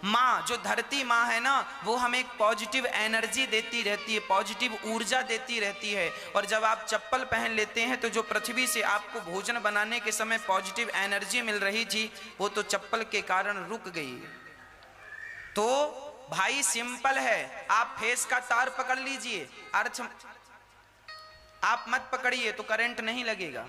माँ जो धरती माँ है ना, वो हमें एक पॉजिटिव एनर्जी देती रहती है, पॉजिटिव ऊर्जा देती रहती है। और जब आप चप्पल पहन लेते हैं तो जो पृथ्वी से आपको भोजन बनाने के समय पॉजिटिव एनर्जी मिल रही थी, वो तो चप्पल के कारण रुक गई। तो भाई सिंपल है, आप फेस का तार पकड़ लीजिए, अर्थ आप मत पकड़िए तो करंट नहीं लगेगा,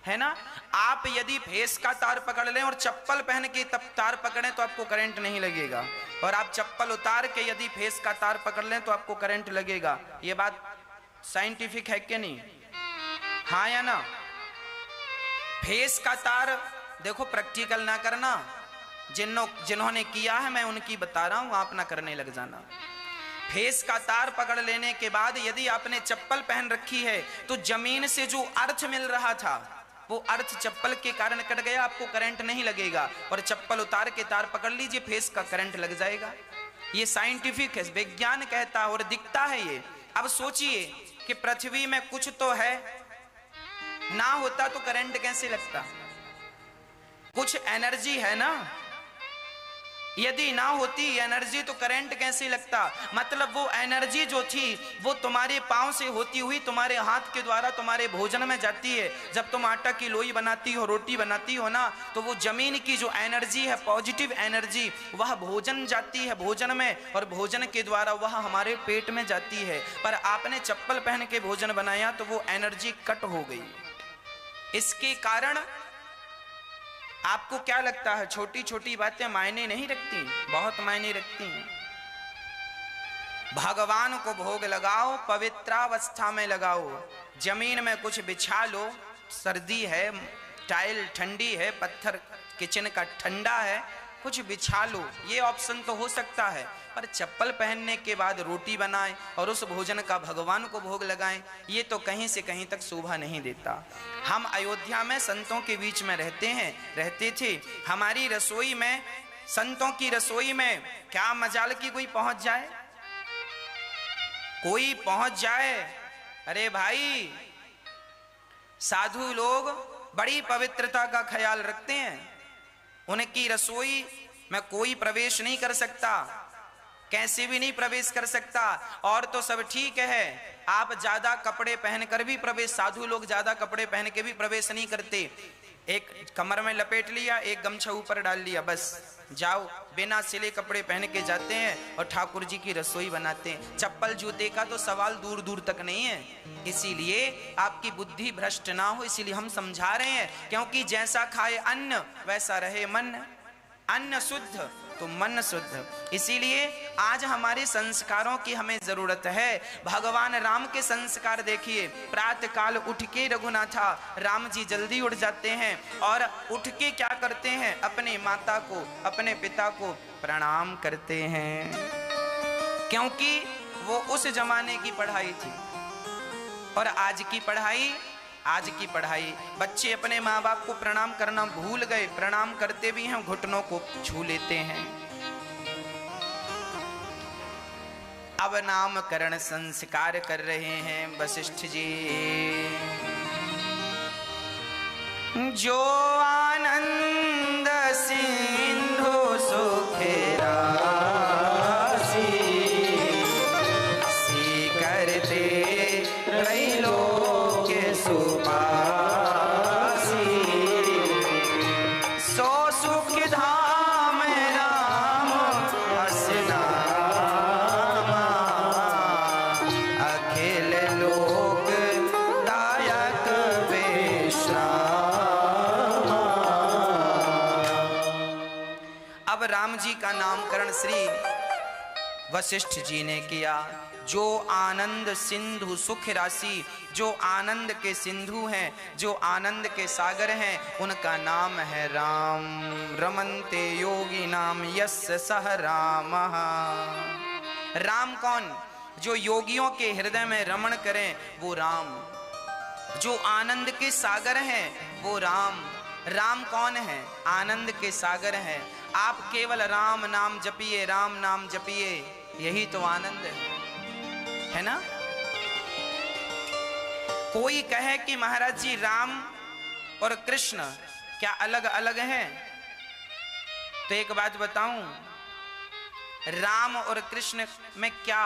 है ना। आप यदि फेस का तार पकड़ लें और चप्पल पहन के तब तार पकड़ें तो आपको करंट नहीं लगेगा, और आप चप्पल उतार के यदि फेस का तार पकड़ लें तो आपको करंट लगेगा। ये बात साइंटिफिक है कि नहीं? हाँ या ना? फेस का तार देखो, प्रैक्टिकल ना करना, जिन्होंने किया है मैं उनकी बता रहा हूं, आप ना करने लग जाना। फेस का तार पकड़ लेने के बाद यदि आपने चप्पल पहन रखी है तो जमीन से जो अर्थ मिल रहा था वो अर्थ चप्पल के कारण कट गया, आपको करंट नहीं लगेगा। और चप्पल उतार के तार पकड़ लीजिए, फेस का करंट लग जाएगा। ये साइंटिफिक है, विज्ञान कहता है और दिखता है ये। अब सोचिए कि पृथ्वी में कुछ तो है, ना होता तो करंट कैसे लगता? कुछ एनर्जी है ना, यदि ना होती एनर्जी तो करंट कैसे लगता? मतलब वो एनर्जी जो थी वो तुम्हारे पांव से होती हुई तुम्हारे हाथ के द्वारा तुम्हारे भोजन में जाती है। जब तुम आटा की लोई बनाती हो, रोटी बनाती हो ना, तो वो जमीन की जो एनर्जी है, पॉजिटिव एनर्जी, वह भोजन जाती है भोजन में, और भोजन के द्वारा वह हमारे पेट में जाती है। पर आपने चप्पल पहन के भोजन बनाया तो वो एनर्जी कट हो गई। इसके कारण आपको क्या लगता है छोटी छोटी बातें मायने नहीं रखती? बहुत मायने रखती हैं। भगवान को भोग लगाओ, पवित्रावस्था में लगाओ, जमीन में कुछ बिछा लो, सर्दी है, टाइल ठंडी है, पत्थर किचन का ठंडा है, कुछ बिछा लो, ये ऑप्शन तो हो सकता है। पर चप्पल पहनने के बाद रोटी बनाएं और उस भोजन का भगवान को भोग लगाएं, ये तो कहीं से कहीं तक शोभा नहीं देता। हम अयोध्या में संतों के बीच में रहते थे। हमारी रसोई में, संतों की रसोई में क्या मजाल की कोई पहुंच जाए, कोई पहुंच जाए। अरे भाई, साधु लोग बड़ी पवित्रता का ख्याल रखते हैं, उनकी रसोई में कोई प्रवेश नहीं कर सकता, कैसे भी नहीं प्रवेश कर सकता। और तो सब ठीक है, आप ज्यादा कपड़े पहनकर भी प्रवेश, साधु लोग ज्यादा कपड़े पहन के भी प्रवेश नहीं करते। एक कमर में लपेट लिया, एक गमछा ऊपर डाल लिया, बस जाओ, बिना सिले कपड़े पहन के जाते हैं और ठाकुर जी की रसोई बनाते हैं। चप्पल जूते का तो सवाल दूर दूर तक नहीं है। इसीलिए आपकी बुद्धि भ्रष्ट ना हो, इसीलिए हम समझा रहे हैं, क्योंकि जैसा खाए अन्न वैसा रहे मन, अन्न शुद्ध तो मन शुद्ध। इसीलिए आज हमारे संस्कारों की हमें जरूरत है। भगवान राम के संस्कार देखिए, प्रातः काल उठ के रघुनाथा, राम जी जल्दी उठ जाते हैं और उठ के क्या करते हैं, अपने माता को, अपने पिता को प्रणाम करते हैं, क्योंकि वो उस जमाने की पढ़ाई थी। और आज की पढ़ाई बच्चे अपने माँ बाप को प्रणाम करना भूल गए, प्रणाम करते भी हैं, घुटनों को छू लेते हैं। अब नामकरण संस्कार कर रहे हैं वशिष्ठ जी। जो आनंद सिंधु सुखेरा जी का नामकरण श्री वशिष्ठ जी ने किया। जो आनंद सिंधु सुख राशि, जो आनंद के सिंधु हैं, जो आनंद के सागर हैं, उनका नाम है राम। रमन्ते योगी नाम यस्य सह राम। राम कौन? जो योगियों के हृदय में रमण करें वो राम। जो आनंद के सागर हैं वो राम। राम कौन है? आनंद के सागर हैं। आप केवल राम नाम जपिए, राम नाम जपिए, यही तो आनंद है ना। कोई कहे कि महाराज जी राम और कृष्ण क्या अलग अलग हैं? तो एक बात बताऊं, राम और कृष्ण में क्या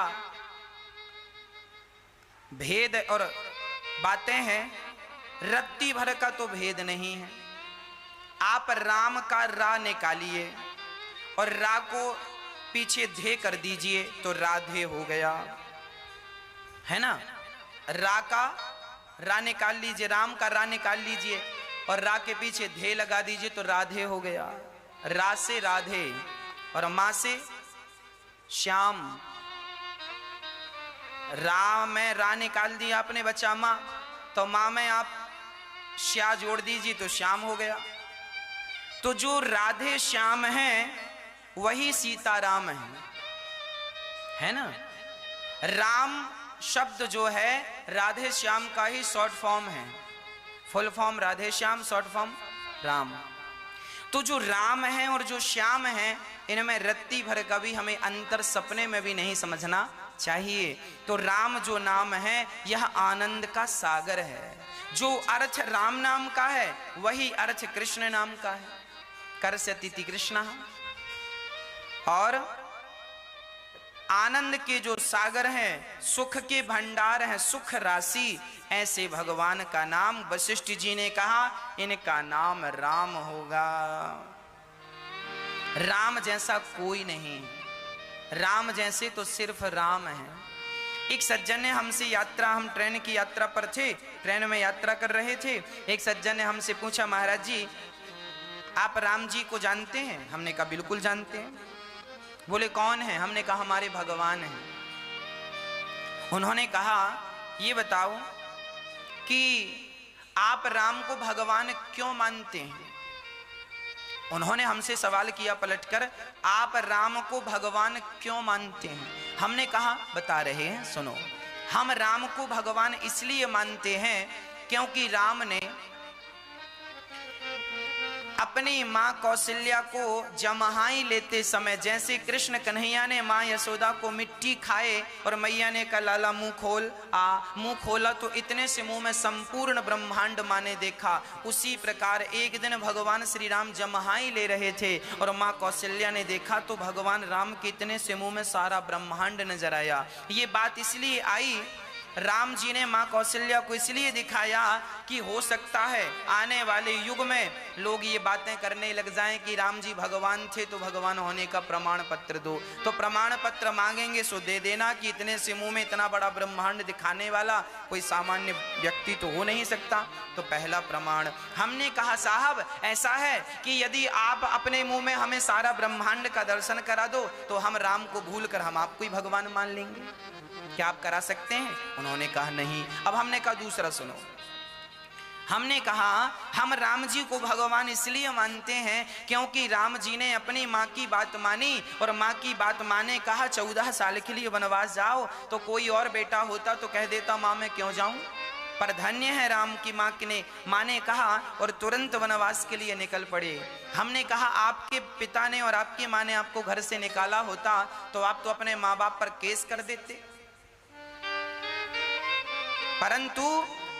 भेद और बातें हैं, रत्ती भर का तो भेद नहीं है। आप राम का रा निकालिए और रा को पीछे धे कर दीजिए तो राधे हो गया, है ना। रा का रा निकाल लीजिए, राम का रा निकाल लीजिए और रा के पीछे धे लगा दीजिए तो राधे हो गया। रा से राधे और मां से श्याम। रा में रा निकाल दिया आपने बच्चा मां, तो मां में आप श्या जोड़ दीजिए तो श्याम हो गया। तो जो राधे श्याम हैं वही सीताराम है ना। राम शब्द जो है राधे श्याम का ही शॉर्ट फॉर्म है। Full form Radhe Shyam, short form Ram. तो जो राम है और जो श्याम है, इनमें रत्ती भर का भी हमें अंतर सपने में भी नहीं समझना चाहिए। तो राम जो नाम है यह आनंद का सागर है। जो अर्थ राम नाम का है वही अर्थ कृष्ण नाम का है। करस्यति कृष्ण। और आनंद के जो सागर हैं, सुख के भंडार हैं, सुख राशि, ऐसे भगवान का नाम वशिष्ठ जी ने कहा इनका नाम राम होगा। राम जैसा कोई नहीं, राम जैसे तो सिर्फ राम है। एक सज्जन ने हमसे हम ट्रेन की यात्रा पर थे, ट्रेन में यात्रा कर रहे थे। एक सज्जन ने हमसे पूछा, महाराज जी आप राम जी को जानते हैं? हमने कहा बिल्कुल जानते हैं। बोले कौन है? हमने कहा हमारे भगवान हैं। उन्होंने कहा ये बताओ कि आप राम को भगवान क्यों मानते हैं? उन्होंने हमसे सवाल किया पलटकर, आप राम को भगवान क्यों मानते हैं? हमने कहा बता रहे हैं, सुनो। हम राम को भगवान इसलिए मानते हैं क्योंकि राम ने अपनी माँ कौशल्या को जमहाई लेते समय, जैसे कृष्ण कन्हैया ने माँ यशोदा को मिट्टी खाए और मैया ने कहा लाला मुंह खोल, मुंह खोला तो इतने से मुंह में संपूर्ण ब्रह्मांड माँ ने देखा। उसी प्रकार एक दिन भगवान श्री राम जमहाई ले रहे थे और माँ कौशल्या ने देखा तो भगवान राम के इतने से मुंह में सारा ब्रह्मांड नजर आया। ये बात इसलिए आई, राम जी ने माँ कौशल्या को इसलिए दिखाया कि हो सकता है आने वाले युग में लोग ये बातें करने लग जाएं कि राम जी भगवान थे तो भगवान होने का प्रमाण पत्र दो। तो प्रमाण पत्र मांगेंगे सो दे देना कि इतने से मुंह में इतना बड़ा ब्रह्मांड दिखाने वाला कोई सामान्य व्यक्ति तो हो नहीं सकता। तो पहला प्रमाण। हमने कहा साहब ऐसा है कि यदि आप अपने मुंह में हमें सारा ब्रह्मांड का दर्शन करा दो तो हम राम को भूल कर हम आपको ही भगवान मान लेंगे, क्या आप करा सकते हैं? उन्होंने कहा नहीं। अब हमने कहा दूसरा सुनो। हमने कहा हम राम जी को भगवान इसलिए मानते हैं क्योंकि राम जी ने अपनी माँ की बात मानी और माँ की बात माने कहा 14 साल के लिए वनवास जाओ। तो कोई और बेटा होता तो कह देता माँ मैं क्यों जाऊं, पर धन्य है राम की माँ ने कहा और तुरंत वनवास के लिए निकल पड़े। हमने कहा आपके पिता ने और आपकी माँ ने आपको घर से निकाला होता तो आप तो अपने माँ बाप पर केस कर देते, परंतु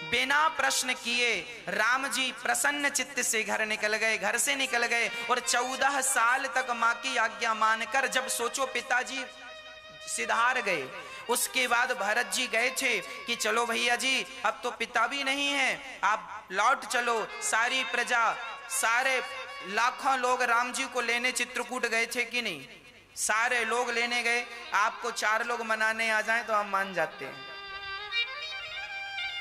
बिना प्रश्न किए राम जी प्रसन्न चित्त से घर निकल गए, घर से निकल गए और 14 साल तक माँ की आज्ञा मानकर, जब सोचो पिताजी सिधार गए, उसके बाद भरत जी गए थे कि चलो भैया जी अब तो पिता भी नहीं है, आप लौट चलो। सारी प्रजा, सारे लाखों लोग राम जी को लेने चित्रकूट गए थे कि नहीं? सारे लोग लेने गए। आपको 4 लोग मनाने आ जाएं तो हम मान जाते हैं।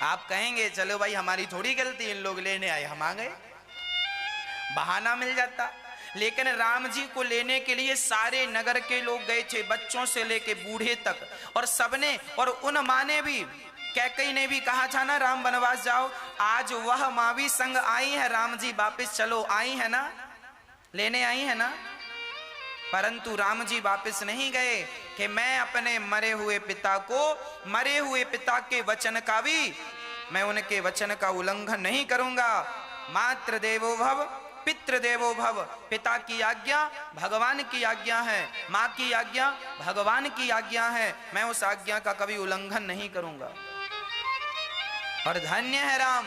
आप कहेंगे चलो भाई हमारी थोड़ी गलती, इन लोग लेने आए हम आ गए, बहाना मिल जाता। लेकिन राम जी को लेने के लिए सारे नगर के लोग गए थे, बच्चों से लेके बूढ़े तक, और सबने, और उन माँ ने भी, कैकेयी ने भी कहा था ना राम वनवास जाओ, आज वह माँ भी संग आई है, राम जी वापिस चलो, आई है ना, लेने आई है ना। परंतु राम जी वापिस नहीं गए कि मैं अपने मरे हुए पिता को, मरे हुए पिता के वचन का भी, मैं उनके वचन का उल्लंघन नहीं करूंगा। मातृ देवो भव पितृ देवो भव, पिता की आज्ञा भगवान की आज्ञा है, माँ की आज्ञा भगवान की आज्ञा है, मैं उस आज्ञा का कभी उल्लंघन नहीं करूंगा। और धन्य है राम।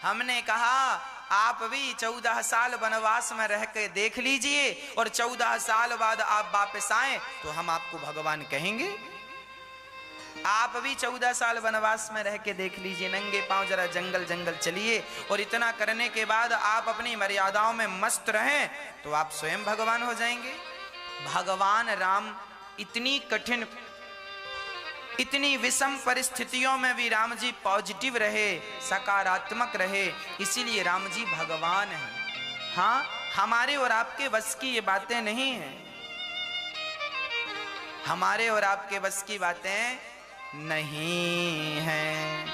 हमने कहा आप भी 14 साल वनवास में रह के देख लीजिए और 14 साल बाद आप वापस आए तो हम आपको भगवान कहेंगे। आप भी 14 साल वनवास में रह के देख लीजिए, नंगे पांव जरा जंगल जंगल चलिए, और इतना करने के बाद आप अपनी मर्यादाओं में मस्त रहें तो आप स्वयं भगवान हो जाएंगे। भगवान राम इतनी कठिन, इतनी विषम परिस्थितियों में भी राम जी पॉजिटिव रहे, सकारात्मक रहे, इसीलिए राम जी भगवान हैं। हाँ, हमारे और आपके बस की ये बातें नहीं हैं, हमारे और आपके बस की बातें नहीं हैं।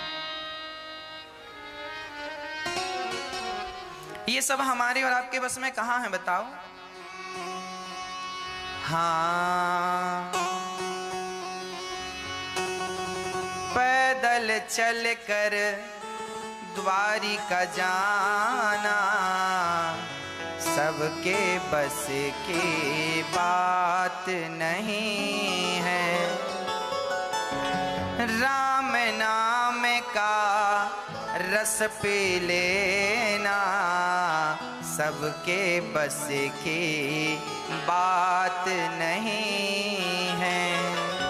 ये सब हमारे और आपके बस में कहाँ है बताओ? हाँ, पैदल चल कर द्वारिका जाना, सबके बस की बात नहीं है। राम नाम का रस पी लेना सबके बस की बात नहीं